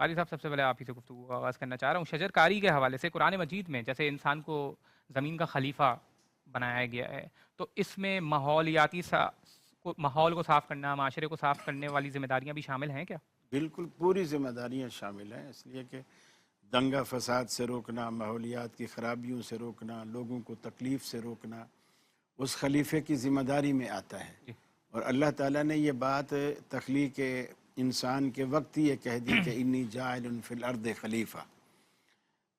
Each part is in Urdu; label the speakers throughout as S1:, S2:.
S1: قاری صاحب، سب سے پہلے آپ ہی سے گفتگو کا آغاز کرنا چاہ رہا ہوں شجر کاری کے حوالے سے۔ قرآن مجید میں جیسے انسان کو زمین کا خلیفہ بنایا گیا ہے، تو اس میں ماحول کو صاف کرنا، معاشرے کو صاف کرنے والی ذمہ داریاں بھی شامل ہیں کیا؟
S2: بالکل پوری ذمہ داریاں شامل ہیں، اس لیے کہ دنگا فساد سے روکنا، ماحولیات کی خرابیوں سے روکنا، لوگوں کو تکلیف سے روکنا اس خلیفے کی ذمہ داری میں آتا ہے۔
S1: جی
S2: اور اللہ تعالیٰ نے یہ بات تخلیق انسان کے وقت یہ کہہ دی کہ انی جاعل فی الارض خلیفہ۔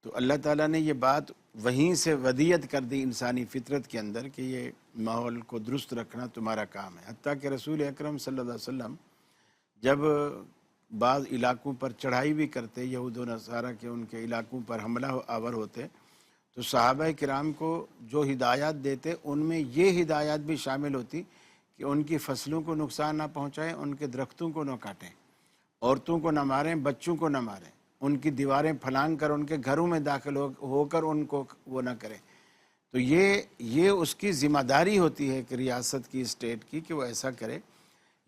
S2: تو اللہ تعالیٰ نے یہ بات وہیں سے ودیت کر دی انسانی فطرت کے اندر کہ یہ ماحول کو درست رکھنا تمہارا کام ہے۔ حتیٰ کہ رسول اکرم صلی اللہ علیہ وسلم جب بعض علاقوں پر چڑھائی بھی کرتے، یہود و نصارہ کے ان کے علاقوں پر حملہ آور ہوتے، تو صحابہ کرام کو جو ہدایات دیتے ان میں یہ ہدایات بھی شامل ہوتی کہ ان کی فصلوں کو نقصان نہ پہنچائیں، ان کے درختوں کو نہ کاٹیں، عورتوں کو نہ ماریں، بچوں کو نہ ماریں، ان کی دیواریں پھلانگ کر ان کے گھروں میں داخل ہو کر ان کو وہ نہ کریں۔ تو یہ اس کی ذمہ داری ہوتی ہے کہ ریاست کی، اسٹیٹ کی، کہ وہ ایسا کرے۔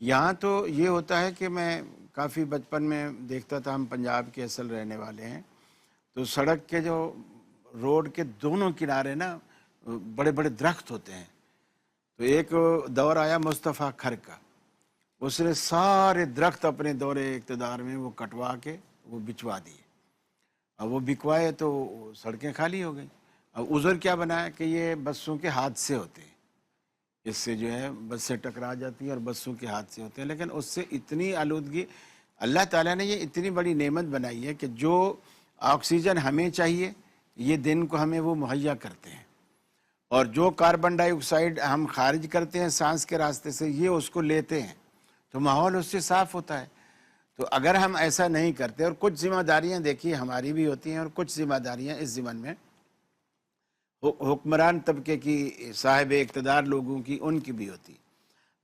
S2: یہاں تو یہ ہوتا ہے کہ میں کافی بچپن میں دیکھتا تھا، ہم پنجاب کے اصل رہنے والے ہیں، تو سڑک کے جو روڈ کے دونوں کنارے نا بڑے بڑے درخت ہوتے ہیں۔ تو ایک دور آیا مصطفیٰ کھر کا، اس نے سارے درخت اپنے دور اقتدار میں وہ کٹوا کے وہ بچوا دیے۔ اب وہ بکوائے تو سڑکیں خالی ہو گئیں۔ اب عذر کیا بنایا کہ یہ بسوں کے حادثے ہوتے ہیں، اس سے جو ہے بس سے ٹکرا جاتی ہیں اور بسوں کے حادثے ہوتے ہیں۔ لیکن اس سے اتنی آلودگی، اللہ تعالیٰ نے یہ اتنی بڑی نعمت بنائی ہے کہ جو آکسیجن ہمیں چاہیے یہ دن کو ہمیں وہ مہیا کرتے ہیں، اور جو کاربن ڈائی آکسائڈ ہم خارج کرتے ہیں سانس کے راستے سے یہ اس کو لیتے ہیں، تو ماحول اس سے صاف ہوتا ہے۔ تو اگر ہم ایسا نہیں کرتے، اور کچھ ذمہ داریاں دیکھیے ہماری بھی ہوتی ہیں، اور کچھ ذمہ داریاں اس ضمن میں حکمران طبقے کی، صاحب اقتدار لوگوں کی، ان کی بھی ہوتی۔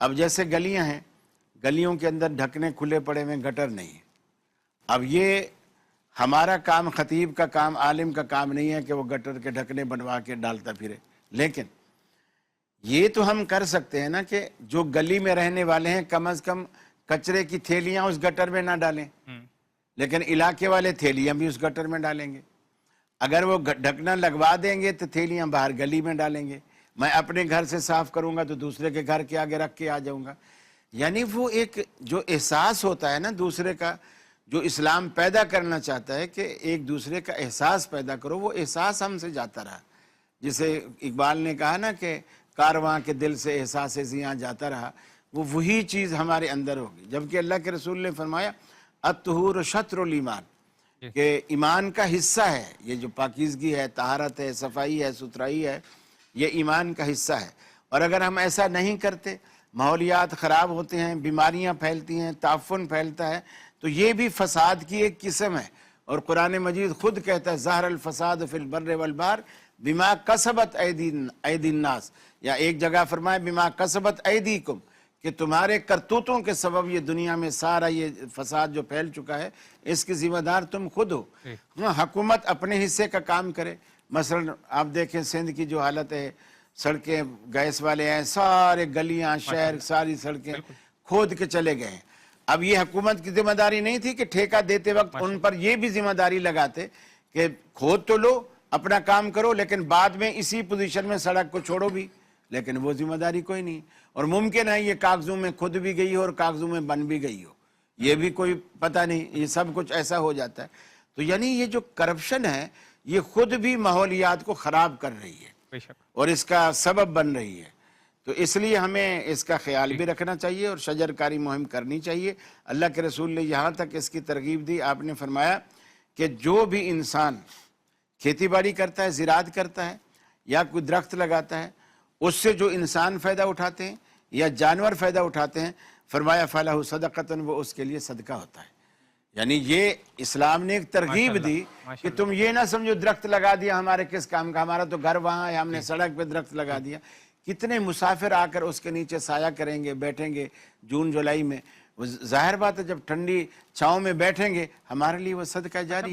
S2: اب جیسے گلیاں ہیں، گلیوں کے اندر ڈھکنے کھلے پڑے ہوئے، گٹر نہیں ہے۔ اب یہ ہمارا کام، خطیب کا کام، عالم کا کام نہیں ہے کہ وہ گٹر کے ڈھکنے بنوا کے ڈالتا پھرے، لیکن یہ تو ہم کر سکتے ہیں نا کہ جو گلی میں رہنے والے ہیں کم از کم کچرے کی تھیلیاں اس گٹر میں نہ ڈالیں، لیکن علاقے والے تھیلیاں بھی اس گٹر میں ڈالیں گے۔ اگر وہ ڈھکنا لگوا دیں گے تو تھیلیاں باہر گلی میں ڈالیں گے۔ میں اپنے گھر سے صاف کروں گا تو دوسرے کے گھر کے آگے رکھ کے آ جاؤں گا۔ یعنی وہ ایک جو احساس ہوتا ہے نا دوسرے کا، جو اسلام پیدا کرنا چاہتا ہے کہ ایک دوسرے کا احساس پیدا کرو، وہ احساس ہم سے جاتا رہا۔ جسے اقبال نے کہا نا کہ کارواں کے دل سے احساس زیاں جاتا رہا، وہی چیز ہمارے اندر ہوگی۔ جبکہ اللہ کے رسول نے فرمایا الطہور شطر الایمان، کہ ایمان کا حصہ ہے، یہ جو پاکیزگی ہے، طہارت ہے، صفائی ہے، ستھرائی ہے، یہ ایمان کا حصہ ہے۔ اور اگر ہم ایسا نہیں کرتے، ماحولیات خراب ہوتے ہیں، بیماریاں پھیلتی ہیں، تعفن پھیلتا ہے، تو یہ بھی فساد کی ایک قسم ہے۔ اور قرآن مجید خود کہتا ہے ظہر الفساد فی البر والبحر بما کسبت ایدی الناس، یا ایک جگہ فرمائے بما کسبت ایدیکم، کہ تمہارے کرتوتوں کے سبب یہ دنیا میں سارا یہ فساد جو پھیل چکا ہے اس کی ذمہ دار تم خود ہو۔ حکومت اپنے حصے کا کام کرے۔ مثلا آپ دیکھیں سندھ کی جو حالت ہے، سڑکیں گیس والے ہیں، سارے گلیاں، شہر، ساری سڑکیں کھود کے چلے گئے ہیں۔ اب یہ حکومت کی ذمہ داری نہیں تھی کہ ٹھیکہ دیتے وقت ان پر یہ بھی ذمہ داری لگاتے کہ کھود تو لو، اپنا کام کرو، لیکن بعد میں اسی پوزیشن میں سڑک کو چھوڑو بھی، لیکن وہ ذمہ داری کوئی نہیں۔ اور ممکن ہے یہ کاغذوں میں کھد بھی گئی ہو اور کاغذوں میں بن بھی گئی ہو، یہ بھی کوئی پتہ نہیں، یہ سب کچھ ایسا ہو جاتا ہے۔ تو یعنی یہ جو کرپشن ہے یہ خود بھی ماحولیات کو خراب کر رہی ہے
S1: بے شک۔
S2: اور اس کا سبب بن رہی ہے۔ تو اس لیے ہمیں اس کا خیال بھی رکھنا چاہیے اور شجر کاری مہم کرنی چاہیے۔ اللہ کے رسول نے یہاں تک اس کی ترغیب دی، آپ نے فرمایا کہ جو بھی انسان کھیتی باڑی کرتا ہے، زراعت کرتا ہے، یا کوئی درخت لگاتا ہے، اس سے جو انسان فائدہ اٹھاتے ہیں یا جانور فائدہ اٹھاتے ہیں، فرمایا فَلَهُ صَدَقَةً، وہ اس کے لیے صدقہ ہوتا ہے۔ یعنی یہ اسلام نے ایک ترغیب دی کہ تم یہ نہ سمجھو درخت لگا دیا ہمارے کس کام کا، ہمارا تو گھر وہاں ہے، ہم نے سڑک پہ درخت لگا دیا۔ کتنے مسافر آ کر اس کے نیچے سایہ کریں گے، بیٹھیں گے جون جولائی میں، ظاہر بات ہے جب ٹھنڈی چھاؤں میں بیٹھیں گے، ہمارے لیے وہ صدقہ جاری ہے۔